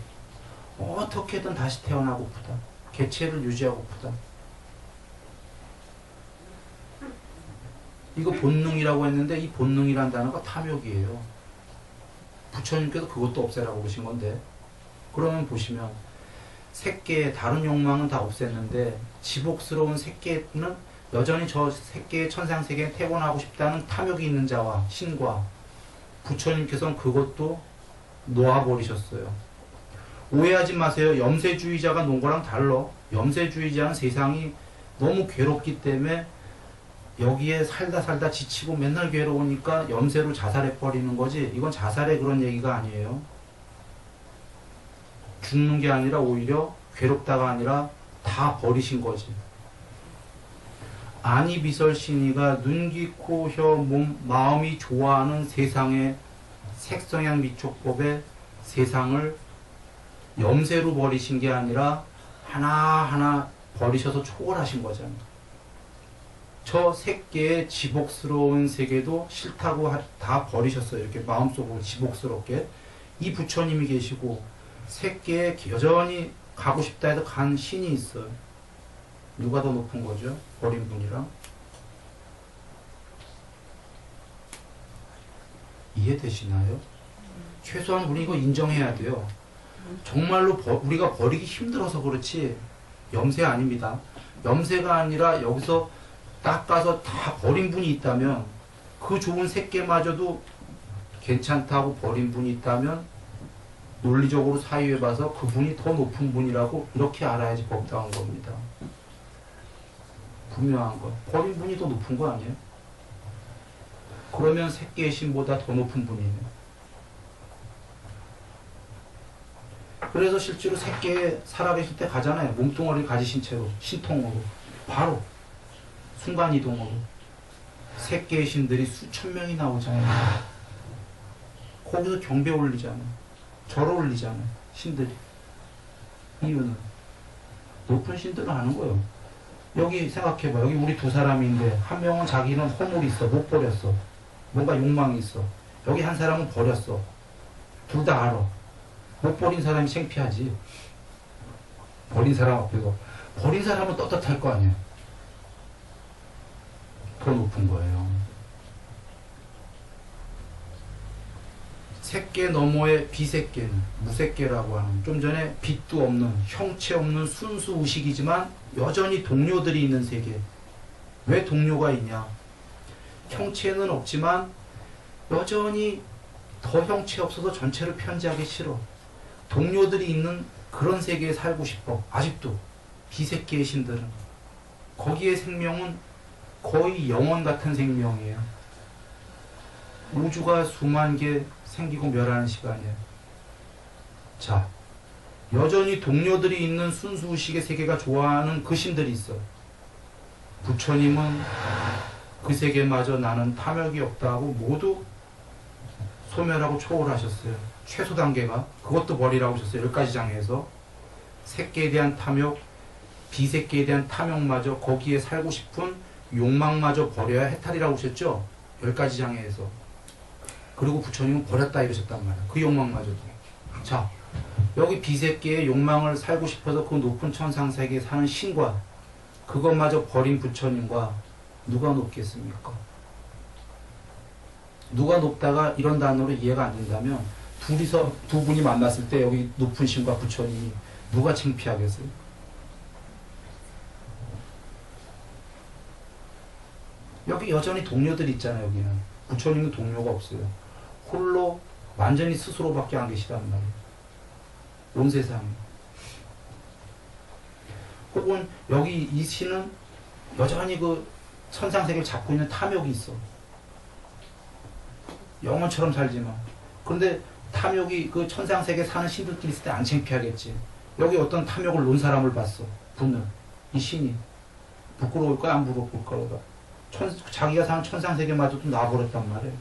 어떻게든 다시 태어나고프다. 개체를 유지하고프다. 이거 본능이라고 했는데 이 본능이란 단어가 탐욕이에요. 부처님께서 그것도 없애라고 그러신 건데, 그러면 보시면 색계의 다른 욕망은 다 없앴는데 지복스러운 색계는 여전히 저 색계의 천상세계에 태권하고 싶다는 탐욕이 있는 자와 신과 부처님께서는 그것도 놓아버리셨어요. 오해하지 마세요. 염세주의자가 논 거랑 달라. 염세주의자는 세상이 너무 괴롭기 때문에 여기에 살다 지치고 맨날 괴로우니까 염세로 자살해버리는 거지, 이건 자살의 그런 얘기가 아니에요. 죽는 게 아니라 오히려 괴롭다가 아니라 다 버리신 거지. 아니비설신이가 눈, 귀, 코, 혀, 몸, 마음이 좋아하는 세상의 색성향 미촉법의 세상을 염세로 버리신 게 아니라 하나하나 버리셔서 초월하신 거잖아요. 저 색계의 지복스러운 세계도 싫다고 다 버리셨어요. 이렇게 마음속으로 지복스럽게. 이 부처님이 계시고 색계에 여전히 가고 싶다 해서 간 신이 있어요. 누가 더 높은 거죠? 버린 분이랑. 이해되시나요? 최소한 우리 이거 인정해야 돼요. 정말로 우리가 버리기 힘들어서 그렇지 염세 아닙니다. 염세가 아니라 여기서 닦아서 다 버린 분이 있다면, 그 좋은 색계마저도 괜찮다고 버린 분이 있다면 논리적으로 사유해봐서 그분이 더 높은 분이라고 이렇게 알아야지 법당한 겁니다. 분명한 거. 버린 분이 더 높은 거 아니에요? 그러면 색계의 신보다 더 높은 분이네요. 그래서 실제로 색계에 살아계실 때 가잖아요. 몸뚱아리를 가지신 채로 신통으로 바로 순간이동으로 색계의 신들이 수천 명이 나오잖아요. 거기서 경배 올리잖아요. 절 올리잖아요. 신들이. 이유는 높은 신들은 아는 거예요. 여기 생각해봐. 여기 우리 두 사람인데 한 명은 자기는 허물이 있어. 못 버렸어. 뭔가 욕망이 있어. 여기 한 사람은 버렸어. 둘 다 알아. 못 버린 사람이 창피하지. 버린 사람 앞에서. 버린 사람은 떳떳할 거 아니야. 더 높은 거예요. 색계 너머의 비색계는 무색계라고 하는, 좀 전에 빛도 없는 형체 없는 순수 의식이지만 여전히 동료들이 있는 세계. 왜 동료가 있냐? 형체는 없지만 여전히 더 형체 없어서 전체를 편지하기 싫어. 동료들이 있는 그런 세계에 살고 싶어. 아직도 비색계의 신들은. 거기에 생명은 거의 영원 같은 생명이에요. 우주가 수만 개 생기고 멸하는 시간이에요. 자, 여전히 동료들이 있는 순수의식의 세계가 좋아하는 그 신들이 있어요. 부처님은 그 세계마저 나는 탐욕이 없다고 모두 소멸하고 초월하셨어요. 최소 단계가 그것도 버리라고 하셨어요. 10가지 장에서 색계에 대한 탐욕, 비색계에 대한 탐욕마저, 거기에 살고 싶은 욕망마저 버려야 해탈이라고 하셨죠. 10가지 장에서. 그리고 부처님은 버렸다 이러셨단 말이야. 그 욕망마저도. 자, 여기 비색계의 욕망을 살고 싶어서 그 높은 천상세계에 사는 신과 그것마저 버린 부처님과 누가 높겠습니까? 누가 높다가 이런 단어로 이해가 안 된다면 둘이서 두 분이 만났을 때 여기 높은 신과 부처님이 누가 창피하겠어요? 여기 여전히 동료들이 있잖아요. 여기는 부처님은 동료가 없어요. 홀로 완전히 스스로밖에 안 계시단 말이에요. 온 세상에. 혹은 여기 이 신은 여전히 그 천상세계를 잡고 있는 탐욕이 있어. 영원처럼 살지만. 그런데 탐욕이 그 천상세계 사는 신들끼리 있을 때 안 창피하겠지. 여기 어떤 탐욕을 놓은 사람을 봤어. 분을. 이 신이. 부끄러울까 안 부끄러울까. 자기가 사는 천상세계마저도 놔버렸단 말이에요.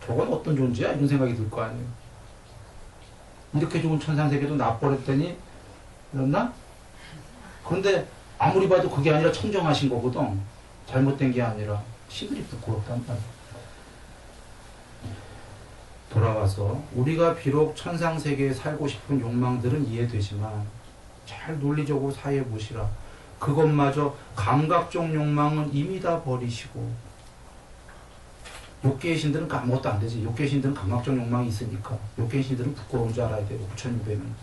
저건 어떤 존재야? 이런 생각이 들 거 아니에요. 이렇게 좋은 천상세계도 놔버렸더니 그랬나? 그런데 아무리 봐도 그게 아니라 청정하신 거거든. 잘못된 게 아니라. 신들이 부끄럽단 말이에요. 돌아와서 우리가 비록 천상세계에 살고 싶은 욕망들은 이해되지만 잘 논리적으로 사회해 보시라. 그것마저 감각적 욕망은 이미 다 버리시고, 욕계의 신들은 아무것도 안 되지. 욕계의 신들은 감각적 욕망이 있으니까. 욕계의 신들은 부끄러운 줄 알아야 돼요. 부처님 뵈면.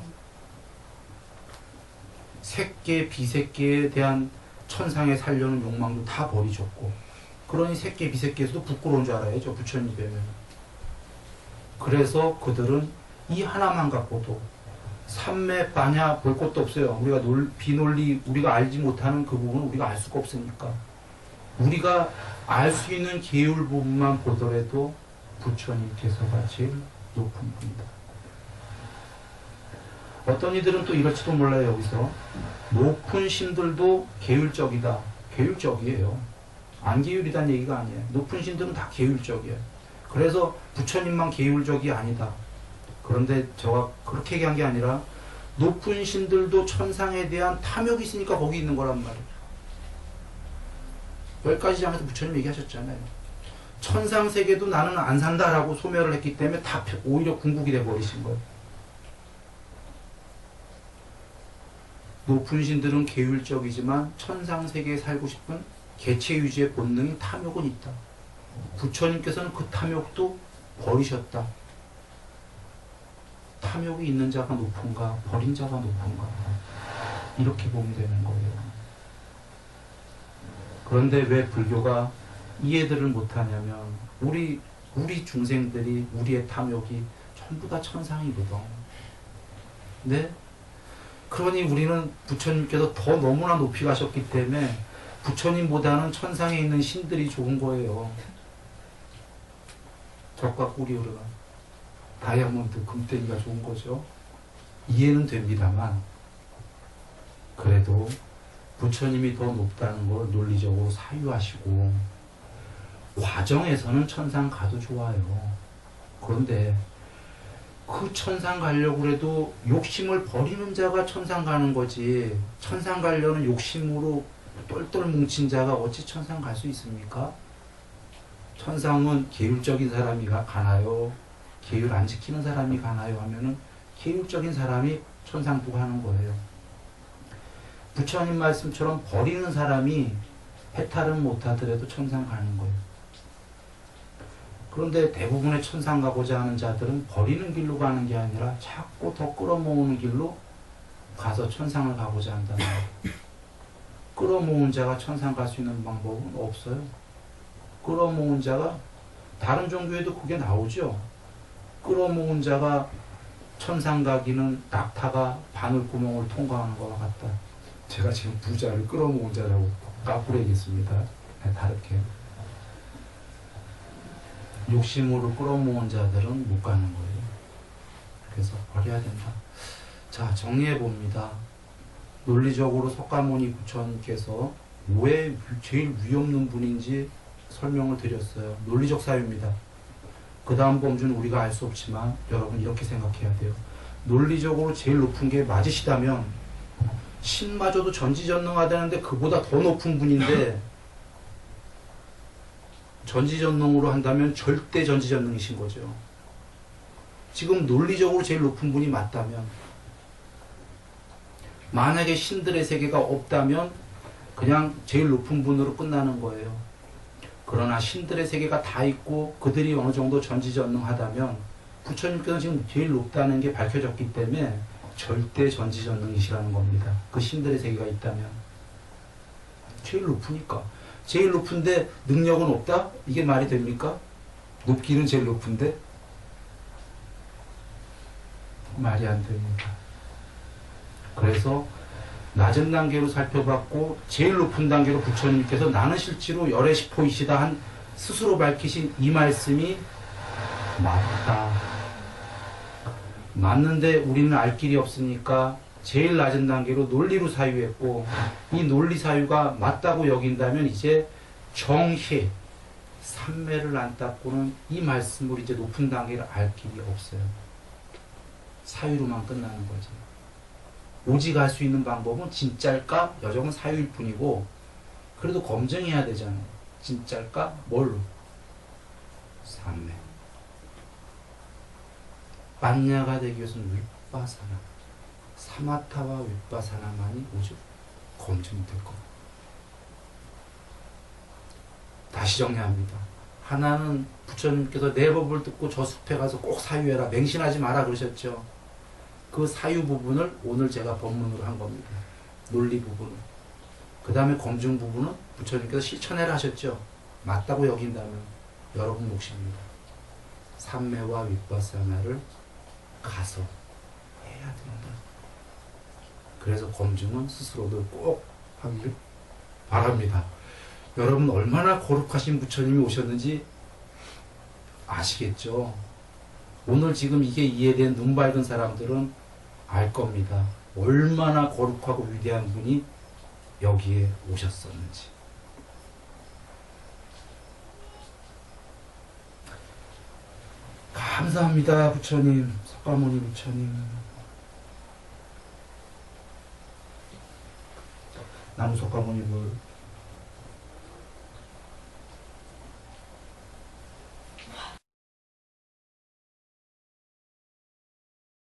색계, 비색계에 대한 천상에 살려는 욕망도 다 버리셨고, 그러니 색계, 비색계에서도 부끄러운 줄 알아야죠. 부처님 뵈면. 그래서 그들은 이 하나만 갖고도 삼매, 빠냐 볼 것도 없어요. 우리가 비논리, 우리가 알지 못하는 그 부분은 우리가 알 수가 없으니까. 우리가 알 수 있는 계율 부분만 보더라도 부처님께서가 제일 높은 분이다. 어떤 이들은 또 이럴지도 몰라요. 여기서 높은 신들도 계율적이다. 계율적이에요. 안 계율이란 얘기가 아니에요. 높은 신들은 다 계율적이에요. 그래서 부처님만 계율적이 아니다. 그런데 제가 그렇게 얘기한 게 아니라 높은 신들도 천상에 대한 탐욕이 있으니까 거기 있는 거란 말이에요. 10가지 장에서 부처님 얘기하셨잖아요. 천상세계도 나는 안 산다라고 소멸을 했기 때문에 다 오히려 궁극이 돼버리신 거예요. 높은 신들은 계율적이지만 천상세계에 살고 싶은 개체유지의 본능인 탐욕은 있다. 부처님께서는 그 탐욕도 버리셨다. 탐욕이 있는 자가 높은가, 버린 자가 높은가, 이렇게 보면 되는 거예요. 그런데 왜 불교가 이해들을 못하냐면 우리 중생들이, 우리의 탐욕이 전부 다 천상이거든. 네? 그러니 우리는 부처님께서 더 너무나 높이 가셨기 때문에 부처님보다는 천상에 있는 신들이 좋은 거예요. 적과 꿀이 흐르는 다이아몬드, 금덩이가 좋은 거죠. 이해는 됩니다만 그래도 부처님이 더 높다는 걸 논리적으로 사유하시고 과정에서는 천상 가도 좋아요. 그런데 그 천상 가려고 그래도 욕심을 버리는 자가 천상 가는 거지. 천상 가려는 욕심으로 똘똘 뭉친 자가 어찌 천상 갈 수 있습니까? 천상은 계율적인 사람이 가나요? 계율 안 지키는 사람이 가나요? 하면은 계율적인 사람이 천상도 가는 거예요. 부처님 말씀처럼 버리는 사람이 해탈은 못하더라도 천상 가는 거예요. 그런데 대부분의 천상 가고자 하는 자들은 버리는 길로 가는 게 아니라 자꾸 더 끌어모으는 길로 가서 천상을 가고자 한다는 거예요. 끌어모은 자가 천상 갈 수 있는 방법은 없어요. 끌어모은 자가 다른 종교에도 그게 나오죠. 끌어모은 자가 천상 가기는 낙타가 바늘구멍을 통과하는 것과 같다. 제가 지금 부자를 끌어모은 자라고 까부려야겠습니다. 다르게. 욕심으로 끌어모은 자들은 못 가는 거예요. 그래서 버려야 된다. 자, 정리해 봅니다. 논리적으로 석가모니 부처님께서 왜 제일 위없는 분인지 설명을 드렸어요. 논리적 사유입니다. 그 다음 범주는 우리가 알 수 없지만 여러분 이렇게 생각해야 돼요. 논리적으로 제일 높은 게 맞으시다면 신마저도 전지전능하다는데 그보다 더 높은 분인데 전지전능으로 한다면 절대 전지전능이신 거죠. 지금 논리적으로 제일 높은 분이 맞다면, 만약에 신들의 세계가 없다면 그냥 제일 높은 분으로 끝나는 거예요. 그러나 신들의 세계가 다 있고 그들이 어느 정도 전지전능하다면 부처님께서는 지금 제일 높다는 게 밝혀졌기 때문에 절대 전지전능이시라는 겁니다. 그 신들의 세계가 있다면. 제일 높으니까. 제일 높은데 능력은 없다? 이게 말이 됩니까? 높기는 제일 높은데? 말이 안 됩니다. 그래서 낮은 단계로 살펴봤고 제일 높은 단계로 부처님께서 나는 실제로 열애시포이시다 한 스스로 밝히신 이 말씀이 맞다. 맞는데 우리는 알 길이 없으니까 제일 낮은 단계로 논리로 사유했고, 이 논리 사유가 맞다고 여긴다면 이제 정희, 삼매를 안 닦고는 이 말씀으로 이제 높은 단계를 알 길이 없어요. 사유로만 끝나는 거죠. 오직 알 수 있는 방법은 진짜일까? 여정은 사유일 뿐이고, 그래도 검증해야 되잖아요. 진짜일까? 뭘로? 삼매. 반야가 되기 위해서는 윗바사나. 사마타와 윗바사나만이 오직 검증될 것. 다시 정리합니다. 하나는 부처님께서 내 법을 듣고 저 숲에 가서 꼭 사유해라, 맹신하지 마라 그러셨죠. 그 사유 부분을 오늘 제가 법문으로 한 겁니다. 논리 부분을. 그 다음에 검증 부분은 부처님께서 실천해라 하셨죠. 맞다고 여긴다면 여러분 몫입니다. 삼매와 윗바사나를 가서 해야 된다. 그래서 검증은 스스로도 꼭 하길 바랍니다. 여러분 얼마나 거룩하신 부처님이 오셨는지 아시겠죠? 오늘 지금 이게 이해된 눈 밝은 사람들은 알 겁니다. 얼마나 거룩하고 위대한 분이 여기에 오셨었는지. 감사합니다, 부처님. 석가모니 부처님. 나무 석가모니 물